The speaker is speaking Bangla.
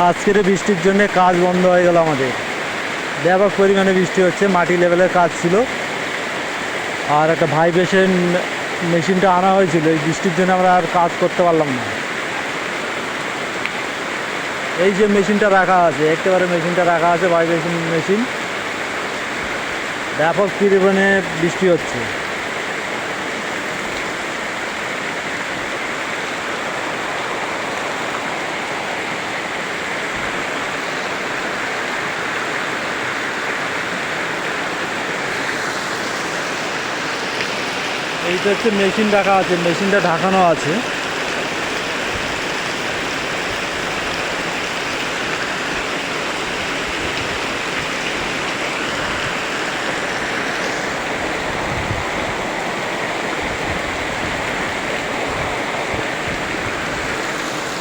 আজকের বৃষ্টির জন্য কাজ বন্ধ হয়ে গেল আমাদের। ব্যাপক পরিমাণে বৃষ্টি হচ্ছে, মাটি লেভেলের কাজ ছিল। আর একটা ভাইব্রেশন মেশিনটা আনা হয়েছিল, এই বৃষ্টির জন্য আমরা আর কাজ করতে পারলাম না। এই যে মেশিনটা রাখা আছে, একেবারে মেশিনটা রাখা আছে ভাইব্রেশন মেশিন। ব্যাপক পরিমাণে বৃষ্টি হচ্ছে। এইটা হচ্ছে মেশিন রাখা আছে, মেশিনটা ঢাকানো আছে।